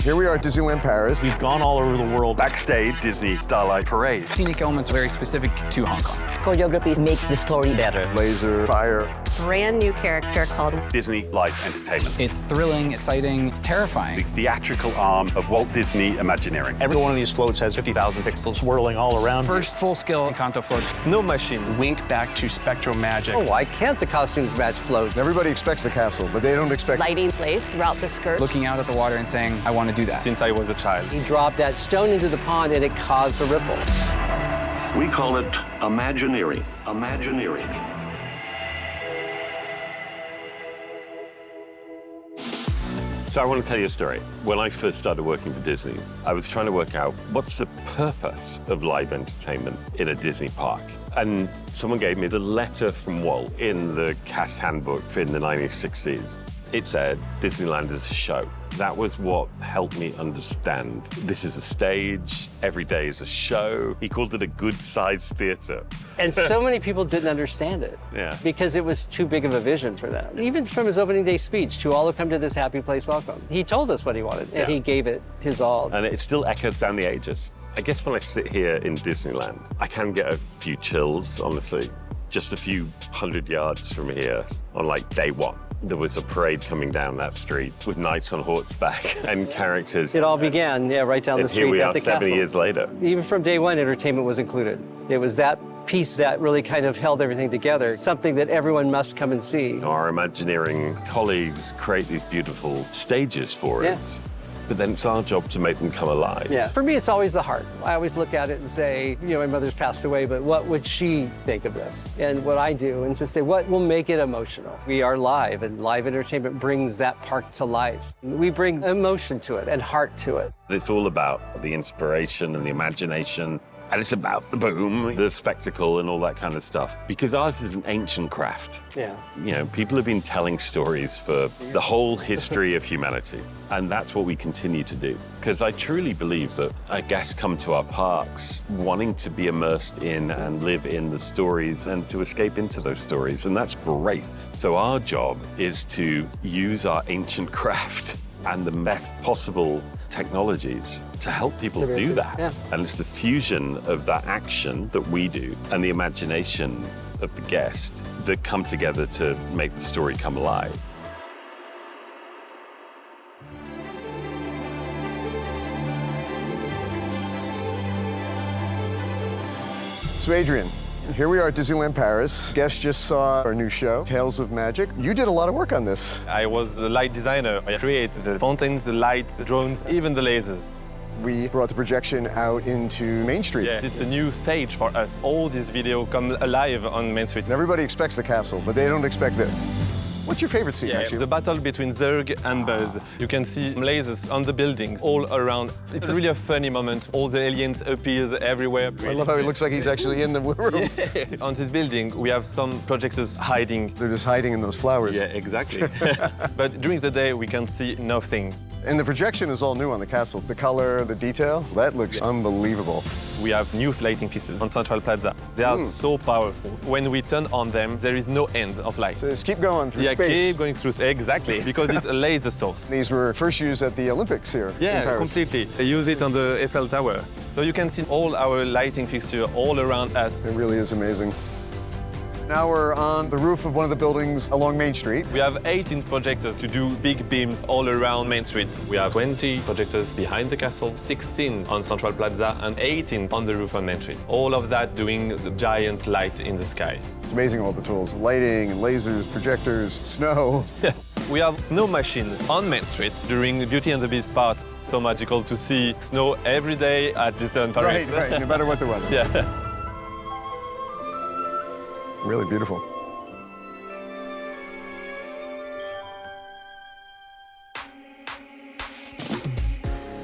Here we are at Disneyland Paris. We've gone all over the world. Backstage, Disney Starlight Parade. Scenic elements very specific to Hong Kong. Choreography makes the story better. Laser, fire. Brand new character called Disney Live Entertainment. It's thrilling, exciting, it's terrifying. The theatrical arm of Walt Disney Imagineering. Every one of these floats has 50,000 pixels swirling all around. First full-scale Encanto float. Snow machine wink back to spectral magic. Oh, why can't the costumes match floats? Everybody expects the castle, but they don't expect lighting placed throughout the skirt. Looking out at the water and saying, I want to do that. Since I was a child. He dropped that stone into the pond and it caused a ripple. We call it Imagineering. Imagineering. So I want to tell you a story. When I first started working for Disney, I was trying to work out what's the purpose of live entertainment in a Disney park. And someone gave me the letter from Walt in the cast handbook in the 1960s. It said, Disneyland is a show. That was what helped me understand. This is a stage, every day is a show. He called it a good-sized theater. And so many people didn't understand it. Yeah. Because it was too big of a vision for them. Even from his opening day speech, to all who come to this happy place, welcome. He told us what he wanted, and he gave it his all. And it still echoes down the ages. I guess when I sit here in Disneyland, I can get a few chills, honestly. Just a few 100 yards from here on like day one. There was a parade coming down that street with knights on horseback and characters. It all began, right down the street here we at are the 7 castle. years later. Even from day one, entertainment was included. It was that piece that really kind of held everything together, something that everyone must come and see. Our Imagineering colleagues create these beautiful stages for us. But then it's our job to make them come alive. Yeah, for me, it's always the heart. I always look at it and say, my mother's passed away, but what would she think of this? And what I do, and just say, what will make it emotional? We are live, and live entertainment brings that park to life. We bring emotion to it and heart to it. It's all about the inspiration and the imagination. And it's about the boom, the spectacle, and all that kind of stuff. Because ours is an ancient craft. Yeah. People have been telling stories for the whole history of humanity. And that's what we continue to do. Because I truly believe that our guests come to our parks wanting to be immersed in and live in the stories and to escape into those stories. And that's great. So our job is to use our ancient craft and the best possible technologies to help people do that. Yeah. And it's the fusion of that action that we do and the imagination of the guest that come together to make the story come alive. So Adrian, here we are at Disneyland Paris. Guests just saw our new show, Tales of Magic. You did a lot of work on this. I was the light designer. I created the fountains, the lights, the drones, even the lasers. We brought the projection out into Main Street. Yeah, it's a new stage for us. All this video come alive on Main Street. And everybody expects the castle, but they don't expect this. What's your favorite scene, actually? The battle between Zurg and Buzz. You can see lasers on the buildings all around. It's really a funny moment. All the aliens appears everywhere. I love how he looks like he's actually in the room. Yes. On this building, we have some projectors hiding. They're just hiding in those flowers. Yeah, exactly. But during the day, we can see nothing. And the projection is all new on the castle. The color, the detail, that looks unbelievable. We have new lighting fixtures on Central Plaza. They are so powerful. When we turn on them, there is no end of light. So just keep going through space. Yeah, keep going through space. Exactly, because it's a laser source. These were first used at the Olympics here in Paris. Completely. They use it on the Eiffel Tower. So you can see all our lighting fixture all around us. It really is amazing. Now we're on the roof of one of the buildings along Main Street. We have 18 projectors to do big beams all around Main Street. We have 20 projectors behind the castle, 16 on Central Plaza, and 18 on the roof on Main Street. All of that doing the giant light in the sky. It's amazing all the tools. Lighting, lasers, projectors, snow. We have snow machines on Main Street during the Beauty and the Beast part. So magical to see snow every day at Disneyland Paris. Right, no matter what the weather. Yeah. Really beautiful.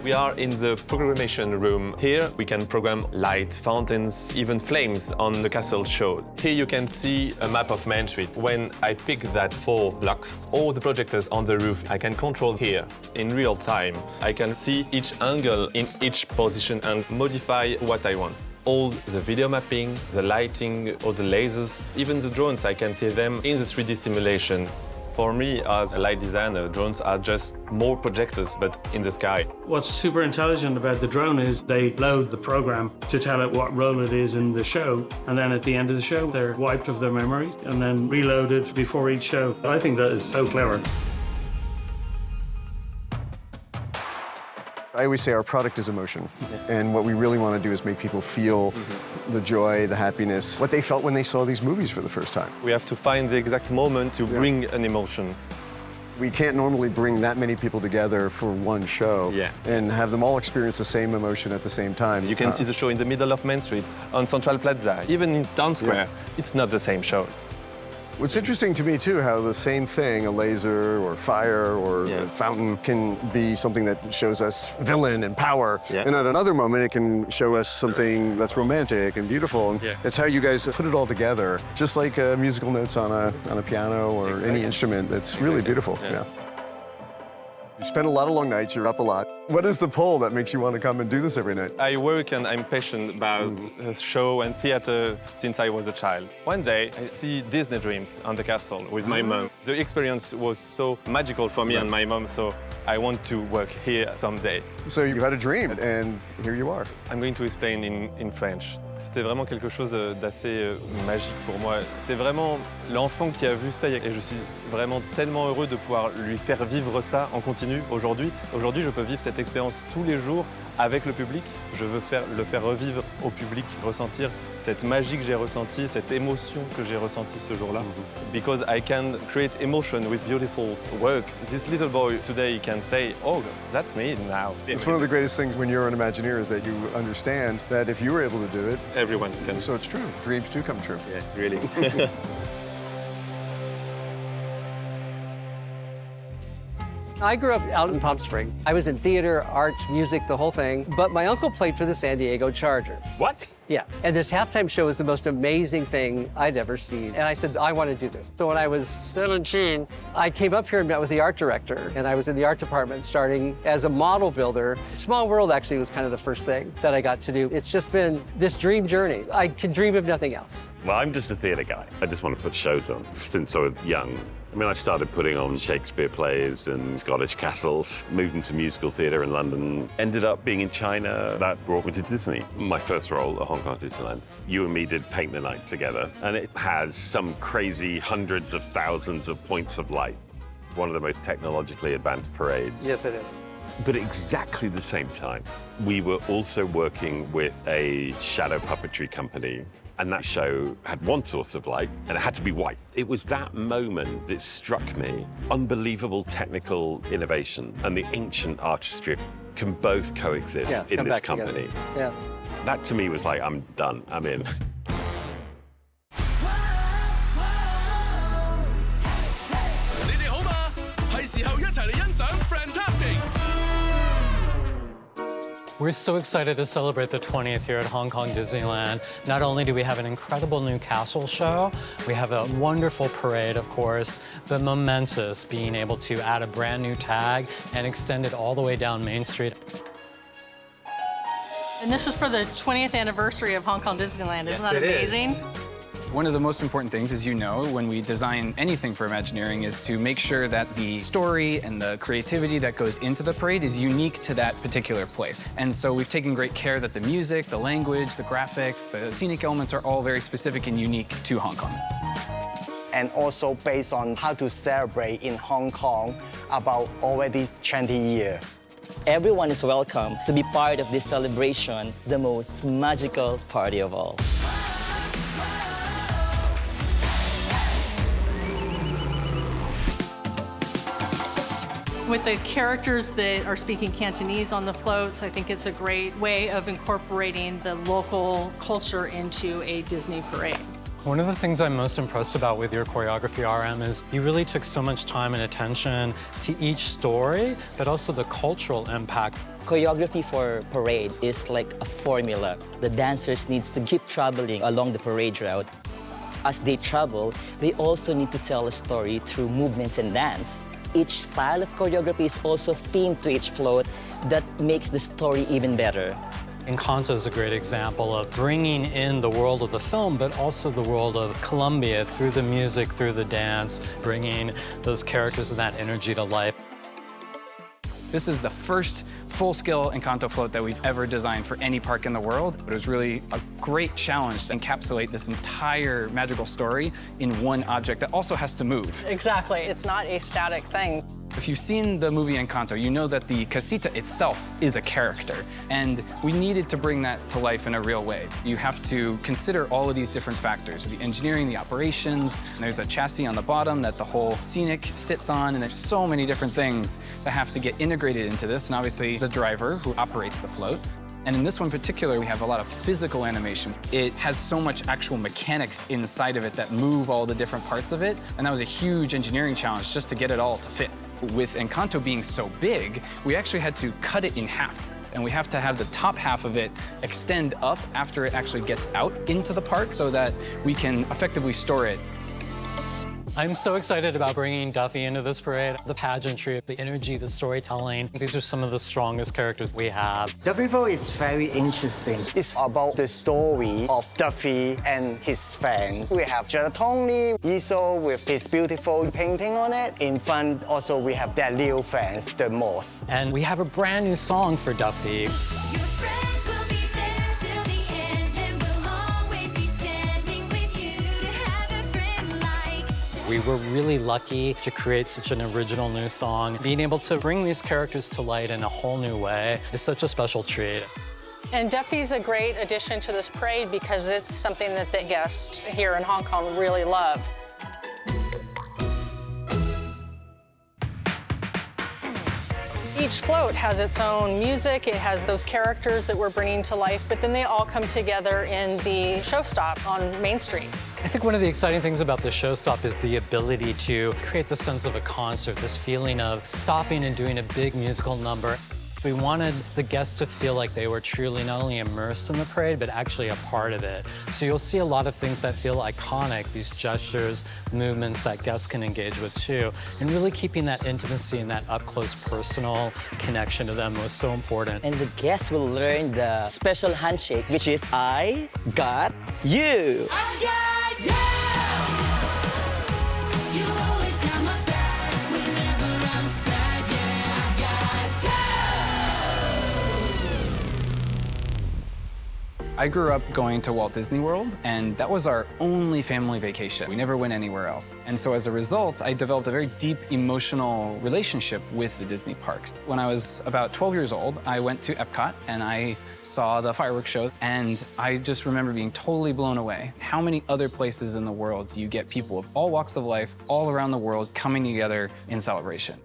We are in the programmation room. Here we can program light, fountains, even flames on the castle show. Here you can see a map of Main Street. When I pick that 4 blocks, all the projectors on the roof I can control here in real time. I can see each angle in each position and modify what I want. All the video mapping, the lighting, all the lasers, even the drones, I can see them in the 3D simulation. For me, as a light designer, drones are just more projectors, but in the sky. What's super intelligent about the drone is they load the program to tell it what role it is in the show, and then at the end of the show, they're wiped of their memory and then reloaded before each show. I think that is so clever. I always say our product is emotion, and what we really want to do is make people feel the joy, the happiness, what they felt when they saw these movies for the first time. We have to find the exact moment to bring an emotion. We can't normally bring that many people together for one show and have them all experience the same emotion at the same time. You can see the show in the middle of Main Street, on Central Plaza, even in Town Square. It's not the same show. What's interesting to me, too, how the same thing, a laser or fire or a fountain, can be something that shows us villain and power. And at another moment, it can show us something that's romantic and beautiful. And it's how you guys put it all together, just like musical notes on a piano or any instrument. That's really beautiful. You spend a lot of long nights, you're up a lot. What is the pull that makes you want to come and do this every night? I work and I'm passionate about show and theater since I was a child. One day, I see Disney Dreams on the castle with my mom. The experience was so magical for me and my mom, so I want to work here someday. So you had a dream, and here you are. I'm going to explain in French. C'était vraiment quelque chose d'assez magique pour moi. C'est vraiment l'enfant qui a vu ça et je suis vraiment tellement heureux de pouvoir lui faire vivre ça en continu aujourd'hui. Aujourd'hui, je peux vivre cette expérience tous les jours avec le public. Je veux le faire revivre au public, ressentir cette magie que j'ai ressentie, cette émotion que j'ai ressentie ce jour-là. Because I can create emotion with beautiful work. This little boy today can say, oh, that's me now. It's one of the greatest things when you're an Imagineer is that you understand that if you were able to do it, everyone can. So it's true. Dreams do come true. Yeah, really. I grew up out in Palm Springs. I was in theater, arts, music, the whole thing. But my uncle played for the San Diego Chargers. What? Yeah. And this halftime show was the most amazing thing I'd ever seen. And I said, I want to do this. So when I was 17, I came up here and met with the art director. And I was in the art department starting as a model builder. Small World actually was kind of the first thing that I got to do. It's just been this dream journey. I can dream of nothing else. Well, I'm just a theatre guy. I just want to put shows on since I was young. I mean, I started putting on Shakespeare plays and Scottish castles, moved into musical theatre in London, ended up being in China. That brought me to Disney. My first role at Hong Kong Disneyland. You and me did Paint the Night together, and it has some crazy hundreds of thousands of points of light. One of the most technologically advanced parades. Yes, it is. But at exactly the same time, we were also working with a shadow puppetry company, and that show had one source of light, and it had to be white. It was that moment that struck me. Unbelievable technical innovation and the ancient artistry can both coexist in this company. Yeah. That to me was like, I'm done, I'm in. We're so excited to celebrate the 20th year at Hong Kong Disneyland. Not only do we have an incredible new castle show, we have a wonderful parade, of course, but momentous being able to add a brand new tag and extend it all the way down Main Street. And this is for the 20th anniversary of Hong Kong Disneyland. Isn't that amazing? One of the most important things, as you know, when we design anything for Imagineering is to make sure that the story and the creativity that goes into the parade is unique to that particular place. And so we've taken great care that the music, the language, the graphics, the scenic elements are all very specific and unique to Hong Kong. And also based on how to celebrate in Hong Kong about already 20 years. Everyone is welcome to be part of this celebration, the most magical party of all. With the characters that are speaking Cantonese on the floats, I think it's a great way of incorporating the local culture into a Disney parade. One of the things I'm most impressed about with your choreography, RM, is you really took so much time and attention to each story, but also the cultural impact. Choreography for parade is like a formula. The dancers need to keep traveling along the parade route. As they travel, they also need to tell a story through movements and dance. Each style of choreography is also themed to each float that makes the story even better. Encanto is a great example of bringing in the world of the film, but also the world of Colombia through the music, through the dance, bringing those characters and that energy to life. This is the first full-scale Encanto float that we've ever designed for any park in the world. It was really a great challenge to encapsulate this entire magical story in one object that also has to move. Exactly. It's not a static thing. If you've seen the movie Encanto, you know that the casita itself is a character, and we needed to bring that to life in a real way. You have to consider all of these different factors, the engineering, the operations, and there's a chassis on the bottom that the whole scenic sits on, and there's so many different things that have to get integrated into this, and obviously the driver who operates the float. And in this one in particular, we have a lot of physical animation. It has so much actual mechanics inside of it that move all the different parts of it, and that was a huge engineering challenge just to get it all to fit. With Encanto being so big, we actually had to cut it in half. And we have to have the top half of it extend up after it actually gets out into the park so that we can effectively store it. I'm so excited about bringing Duffy into this parade. The pageantry, the energy, the storytelling. These are some of the strongest characters we have. Duffy Float is very interesting. It's about the story of Duffy and his friend. We have Gelatoni, Iso with his beautiful painting on it. In front, also, we have their little friends, the moss. And we have a brand new song for Duffy. We were really lucky to create such an original new song. Being able to bring these characters to light in a whole new way is such a special treat. And Duffy's a great addition to this parade because it's something that the guests here in Hong Kong really love. Each float has its own music, it has those characters that we're bringing to life, but then they all come together in the show stop on Main Street. I think one of the exciting things about the show stop is the ability to create the sense of a concert, this feeling of stopping and doing a big musical number. We wanted the guests to feel like they were truly not only immersed in the parade, but actually a part of it. So you'll see a lot of things that feel iconic, these gestures, movements that guests can engage with too. And really keeping that intimacy and that up-close personal connection to them was so important. And the guests will learn the special handshake, which is I got you. I got you. You always got my back whenever I'm sad. Yeah, I got you. I grew up going to Walt Disney World, and that was our only family vacation. We never went anywhere else. And so as a result, I developed a very deep emotional relationship with the Disney parks. When I was about 12 years old, I went to Epcot and I saw the fireworks show, and I just remember being totally blown away. How many other places in the world do you get people of all walks of life, all around the world, coming together in celebration?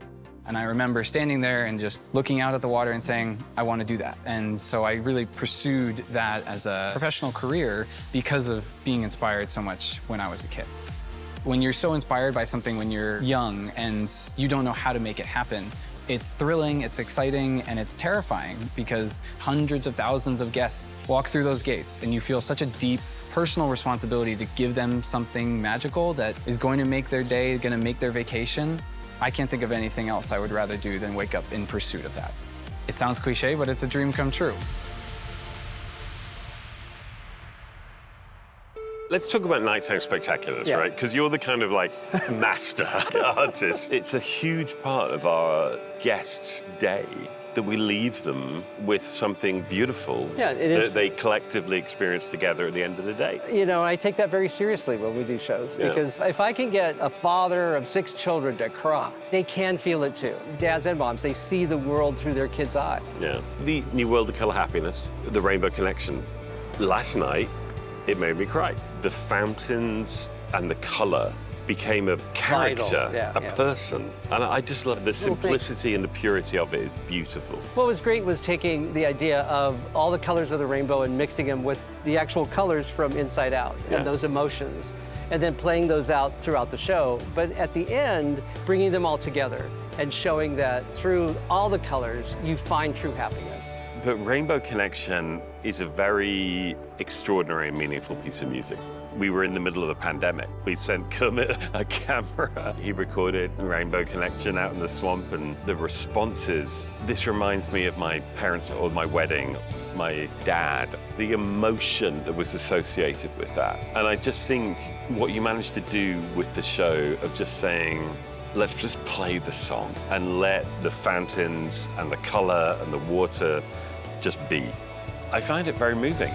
And I remember standing there and just looking out at the water and saying, I want to do that. And so I really pursued that as a professional career because of being inspired so much when I was a kid. When you're so inspired by something when you're young and you don't know how to make it happen, it's thrilling, it's exciting, and it's terrifying because hundreds of thousands of guests walk through those gates and you feel such a deep personal responsibility to give them something magical that is going to make their day, going to make their vacation. I can't think of anything else I would rather do than wake up in pursuit of that. It sounds cliche, but it's a dream come true. Let's talk about nighttime spectaculars, right? Because you're the kind of like master artist. It's a huge part of our guests' day that we leave them with something beautiful that they collectively experience together at the end of the day. You know, I take that very seriously when we do shows because if I can get a father of 6 children to cry, they can feel it too. Dads and moms, they see the world through their kids' eyes. Yeah. The New World of Color Happiness, the Rainbow Connection, last night, it made me cry. The fountains and the color became a character, a person. And I just love the simplicity and the purity of it is beautiful. What was great was taking the idea of all the colors of the rainbow and mixing them with the actual colors from inside out and those emotions, and then playing those out throughout the show. But at the end, bringing them all together and showing that through all the colors, you find true happiness. But Rainbow Connection is a very extraordinary and meaningful piece of music. We were in the middle of the pandemic. We sent Kermit a camera. He recorded Rainbow Connection out in the swamp, and the responses. This reminds me of my parents or my wedding, my dad, the emotion that was associated with that. And I just think what you managed to do with the show of just saying, let's just play the song and let the fountains and the color and the water just be. I find it very moving.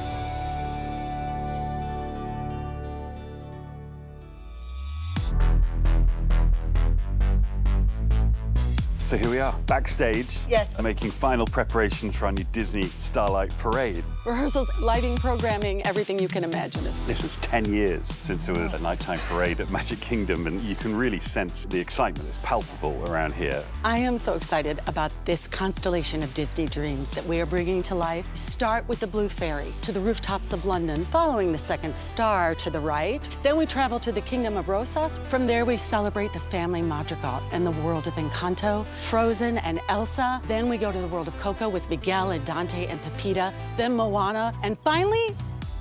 So here we are, backstage. Yes. Making final preparations for our new Disney Starlight Parade. Rehearsals, lighting, programming, everything you can imagine. This is 10 years since there was a nighttime parade at Magic Kingdom, and you can really sense the excitement. It's palpable around here. I am so excited about this constellation of Disney dreams that we are bringing to life. Start with the Blue Fairy to the rooftops of London, following the second star to the right. Then we travel to the Kingdom of Rosas. From there, we celebrate the family madrigal and the world of Encanto, Frozen and Elsa. Then we go to the world of Coco with Miguel and Dante and Pepita. Then Moana. And finally,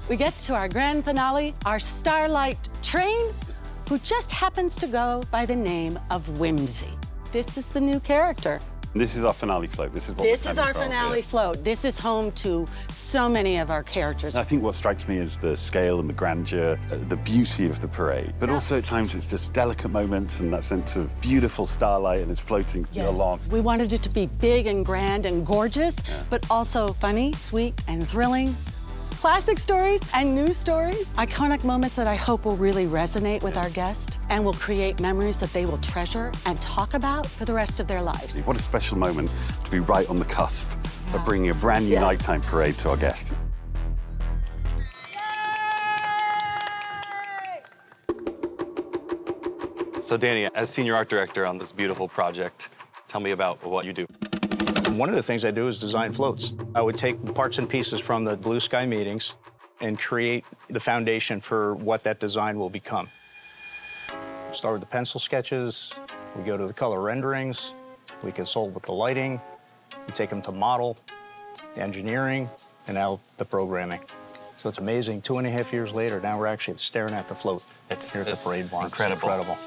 we get to our grand finale, our Starlight train, who just happens to go by the name of Whimsy. This is the new character. This is our finale float. This is what This we're is our planning for, finale yeah. float. This is home to so many of our characters. I think what strikes me is the scale and the grandeur, the beauty of the parade. But also at times it's just delicate moments and that sense of beautiful starlight and it's floating along. We wanted it to be big and grand and gorgeous, but also funny, sweet, and thrilling. Classic stories and new stories, iconic moments that I hope will really resonate with our guests and will create memories that they will treasure and talk about for the rest of their lives. What a special moment to be right on the cusp of bringing a brand new nighttime parade to our guests. So Danny, as senior art director on this beautiful project, tell me about what you do. One of the things I do is design floats. I would take parts and pieces from the Blue Sky meetings and create the foundation for what that design will become. Start with the pencil sketches, we go to the color renderings, we consult with the lighting, we take them to model, engineering, and now the programming. So it's amazing, 2.5 years later, now we're actually staring at the float here at the parade barn. Incredible. It's incredible.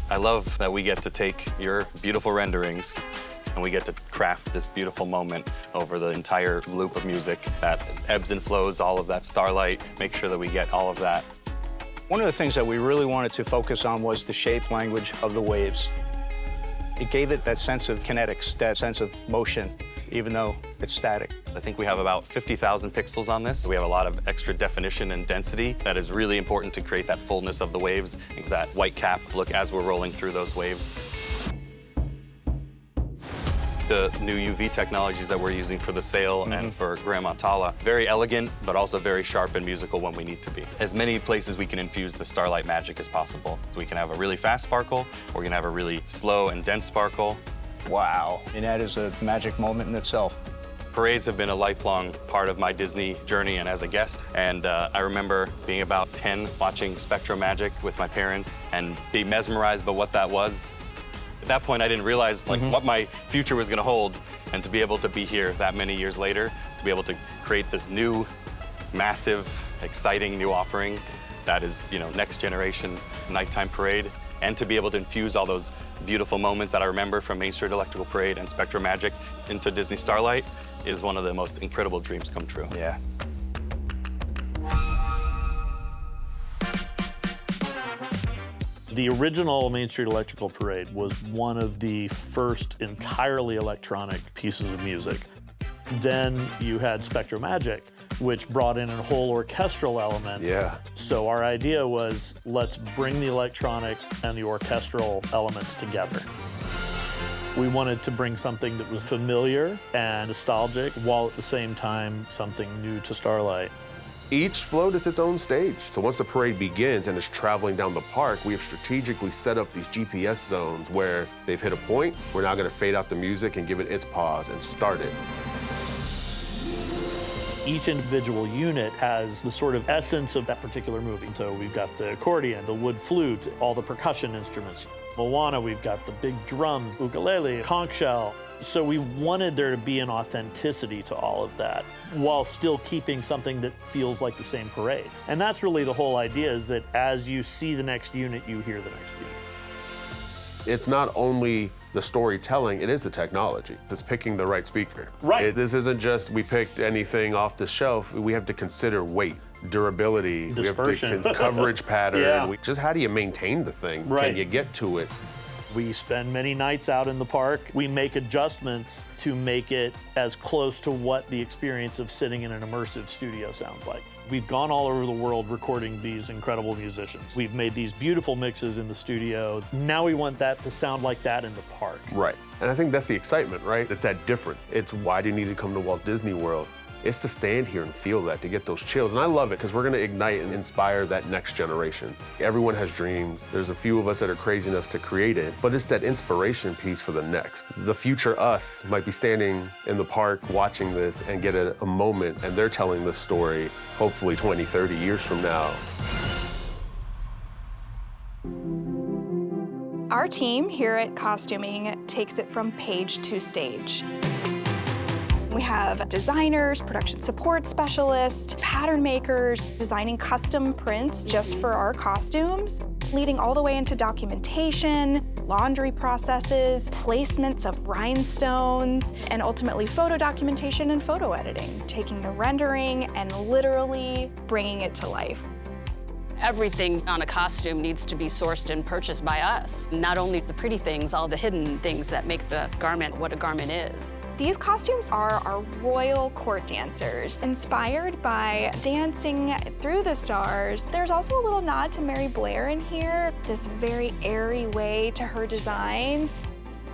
I love that we get to take your beautiful renderings and we get to craft this beautiful moment over the entire loop of music that ebbs and flows, all of that starlight, make sure that we get all of that. One of the things that we really wanted to focus on was the shape language of the waves. It gave it that sense of kinetics, that sense of motion, even though it's static. I think we have about 50,000 pixels on this. We have a lot of extra definition and density that is really important to create that fullness of the waves, and that white cap look as we're rolling through those waves. The new UV technologies that we're using for the sail and for Grandma Tala. Very elegant, but also very sharp and musical when we need to be. As many places we can infuse the starlight magic as possible. So we can have a really fast sparkle, or we can have a really slow and dense sparkle. Wow, and that is a magic moment in itself. Parades have been a lifelong part of my Disney journey and as a guest. And I remember being about 10, watching Spectro Magic with my parents and be mesmerized by what that was. At that point, I didn't realize what my future was gonna hold, and to be able to be here that many years later, to be able to create this new, massive, exciting new offering that is, next generation nighttime parade, and to be able to infuse all those beautiful moments that I remember from Main Street Electrical Parade and Spectro Magic into Disney Starlight is one of the most incredible dreams come true. Yeah. The original Main Street Electrical Parade was one of the first entirely electronic pieces of music. Then you had Spectro Magic, which brought in a whole orchestral element. Yeah. So our idea was, let's bring the electronic and the orchestral elements together. We wanted to bring something that was familiar and nostalgic, while at the same time something new to Starlight. Each float is its own stage. So once the parade begins and is traveling down the park, we have strategically set up these GPS zones where they've hit a point. We're now gonna fade out the music and give it its pause and start it. Each individual unit has the sort of essence of that particular movie. So we've got the accordion, the wood flute, all the percussion instruments. Moana, we've got the big drums, ukulele, conch shell. So we wanted there to be an authenticity to all of that while still keeping something that feels like the same parade. And that's really the whole idea, is that as you see the next unit, you hear the next unit. It's not only the storytelling, it is the technology. It's picking the right speaker. Right. This isn't just we picked anything off the shelf. We have to consider weight, durability, dispersion, we have to coverage pattern. Yeah. Just how do you maintain the thing? Right. Can you get to it? We spend many nights out in the park. We make adjustments to make it as close to what the experience of sitting in an immersive studio sounds like. We've gone all over the world recording these incredible musicians. We've made these beautiful mixes in the studio. Now we want that to sound like that in the park. Right. And I think that's the excitement, right? It's that difference. It's why do you need to come to Walt Disney World? It's to stand here and feel that, to get those chills. And I love it because we're going to ignite and inspire that next generation. Everyone has dreams. There's a few of us that are crazy enough to create it, but it's that inspiration piece for the next. The future us might be standing in the park watching this and get a moment, and they're telling this story, hopefully 20, 30 years from now. Our team here at Costuming takes it from page to stage. We have designers, production support specialists, pattern makers, designing custom prints just for our costumes, leading all the way into documentation, laundry processes, placements of rhinestones, and ultimately photo documentation and photo editing, taking the rendering and literally bringing it to life. Everything on a costume needs to be sourced and purchased by us. Not only the pretty things, all the hidden things that make the garment what a garment is. These costumes are our royal court dancers, inspired by Dancing Through the Stars. There's also a little nod to Mary Blair in here, this very airy way to her designs.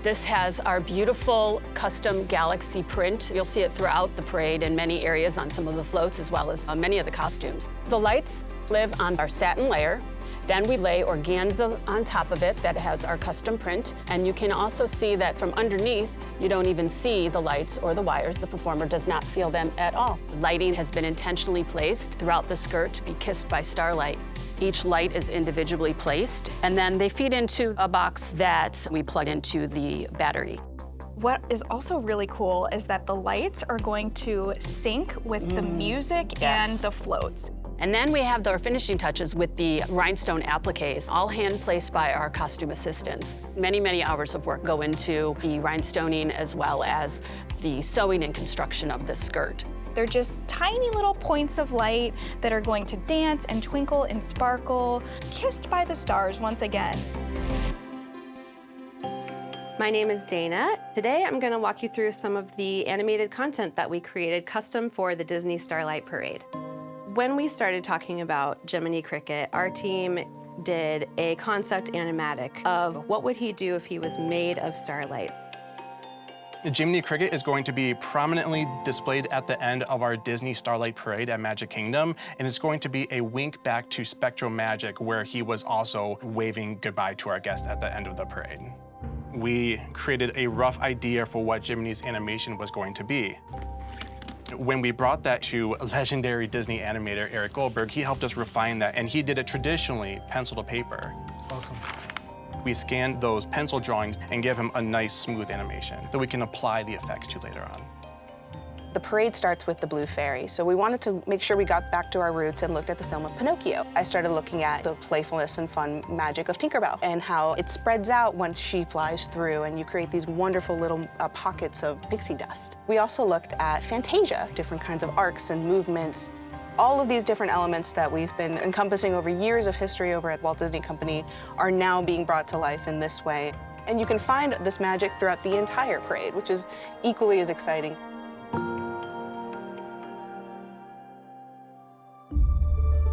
This has our beautiful custom galaxy print. You'll see it throughout the parade in many areas on some of the floats as well as many of the costumes. The lights live on our satin layer. Then we lay organza on top of it that has our custom print. And you can also see that from underneath, you don't even see the lights or the wires. The performer does not feel them at all. Lighting has been intentionally placed throughout the skirt to be kissed by starlight. Each light is individually placed, and then they feed into a box that we plug into the battery. What is also really cool is that the lights are going to sync with the music and the floats. And then we have our finishing touches with the rhinestone appliques, all hand placed by our costume assistants. Many, many hours of work go into the rhinestoning as well as the sewing and construction of this skirt. They're just tiny little points of light that are going to dance and twinkle and sparkle, kissed by the stars once again. My name is Dana. Today I'm going to walk you through some of the animated content that we created custom for the Disney Starlight Parade. When we started talking about Jiminy Cricket, our team did a concept animatic of what would he do if he was made of starlight. The Jiminy Cricket is going to be prominently displayed at the end of our Disney Starlight Parade at Magic Kingdom, and it's going to be a wink back to Spectro Magic, where he was also waving goodbye to our guests at the end of the parade. We created a rough idea for what Jiminy's animation was going to be. When we brought that to legendary Disney animator Eric Goldberg, he helped us refine that, and he did it traditionally, pencil to paper. Awesome. We scanned those pencil drawings and gave him a nice, smooth animation that we can apply the effects to later on. The parade starts with the Blue Fairy, so we wanted to make sure we got back to our roots and looked at the film of Pinocchio. I started looking at the playfulness and fun magic of Tinkerbell and how it spreads out once she flies through, and you create these wonderful little pockets of pixie dust. We also looked at Fantasia, different kinds of arcs and movements. All of these different elements that we've been encompassing over years of history over at Walt Disney Company are now being brought to life in this way. And you can find this magic throughout the entire parade, which is equally as exciting.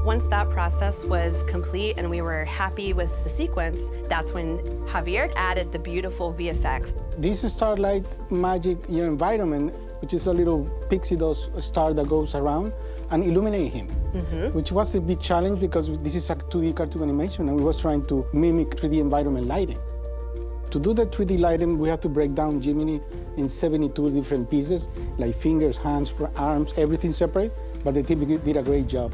Once that process was complete and we were happy with the sequence, that's when Javier added the beautiful VFX. This Starlight Magic environment, which is a little pixie dust star that goes around and illuminate him, which was a big challenge because this is a 2D cartoon animation and we was trying to mimic 3D environment lighting. To do the 3D lighting, we have to break down Jiminy in 72 different pieces, like fingers, hands, arms, everything separate, but the team did a great job.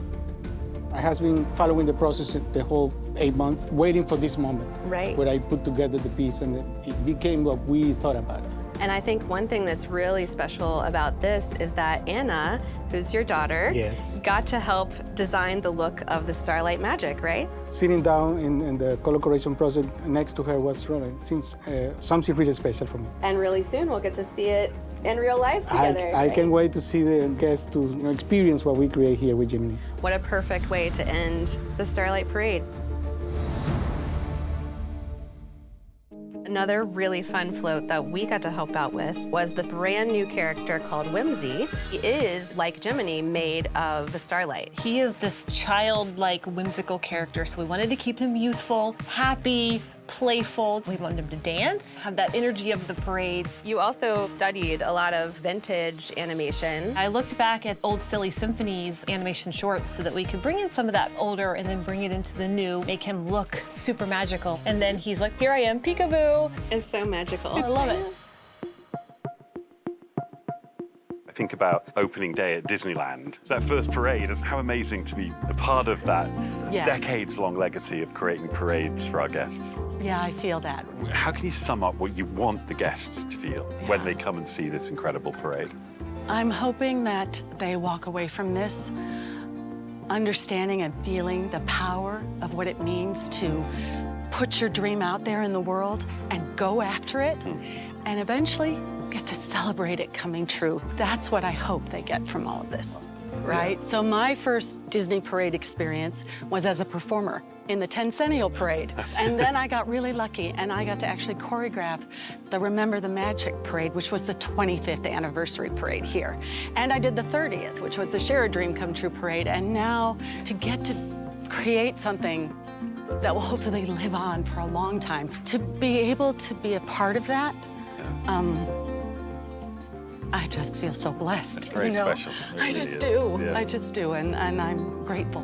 I has been following the process the whole 8 months, waiting for this moment, right, where I put together the piece and it became what we thought about it. And I think one thing that's really special about this is that Anna, who's your daughter, got to help design the look of the Starlight Magic, right? Sitting down in the color correction process next to her was really, seems something really special for me. And really soon we'll get to see it in real life together. I can't wait to see the guests to experience what we create here with Jiminy. What a perfect way to end the Starlight Parade. Another really fun float that we got to help out with was the brand new character called Whimsy. He is, like Jiminy, made of the starlight. He is this childlike, whimsical character, so we wanted to keep him youthful, happy, playful. We wanted him to dance, have that energy of the parade. You also studied a lot of vintage animation. I looked back at old Silly Symphonies animation shorts so that we could bring in some of that older and then bring it into the new, make him look super magical. And then he's like, here I am, peekaboo. It's so magical. I love it. I think about opening day at Disneyland. That first parade is how amazing to be a part of that decades-long legacy of creating parades for our guests. Yeah, I feel that. How can you sum up what you want the guests to feel when they come and see this incredible parade? I'm hoping that they walk away from this understanding and feeling the power of what it means to put your dream out there in the world and go after it, and eventually get to celebrate it coming true. That's what I hope they get from all of this, right? Yeah. So my first Disney parade experience was as a performer in the Tencennial Parade. And then I got really lucky and I got to actually choreograph the Remember the Magic Parade, which was the 25th anniversary parade here. And I did the 30th, which was the Share a Dream Come True Parade. And now to get to create something that will hopefully live on for a long time, to be able to be a part of that, I just feel so blessed. It's very special. It I really just is. do. Yeah. I just do, and I'm grateful.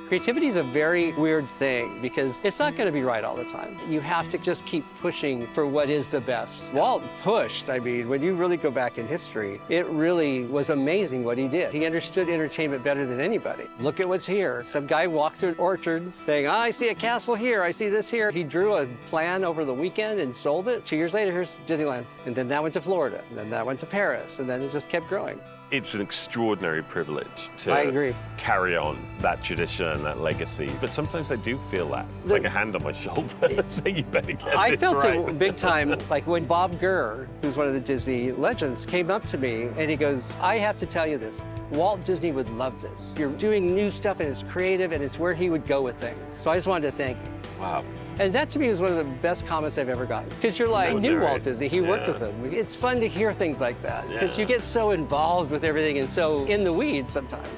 Creativity is a very weird thing because it's not going to be right all the time. You have to just keep pushing for what is the best. Walt pushed. I mean, when you really go back in history, it really was amazing what he did. He understood entertainment better than anybody. Look at what's here. Some guy walked through an orchard saying, I see a castle here, I see this here. He drew a plan over the weekend and sold it. 2 years later, here's Disneyland. And then that went to Florida, and then that went to Paris, and then it just kept growing. It's an extraordinary privilege to I agree. carry on that tradition and that legacy. But sometimes I do feel that, like a hand on my shoulder, saying you better get I this felt right. it big time, like when Bob Gurr, who's one of the Disney legends, came up to me and he goes, I have to tell you this. Walt Disney would love this. You're doing new stuff and it's creative and it's where he would go with things. So I just wanted to thank you. Wow. And that to me was one of the best comments I've ever gotten. Because you're like, I knew Walt Disney, he worked with him. It's fun to hear things like that. Because you get so involved with everything and so in the weeds sometimes.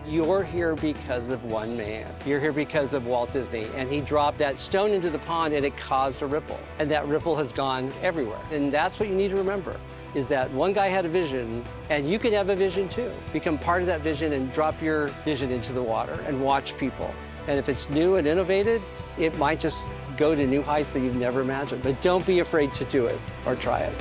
You're here because of one man. You're here because of Walt Disney. And he dropped that stone into the pond and it caused a ripple. And that ripple has gone everywhere. And that's what you need to remember, is that one guy had a vision and you can have a vision too. Become part of that vision and drop your vision into the water and watch people. And if it's new and innovative, it might just go to new heights that you've never imagined. But don't be afraid to do it or try it.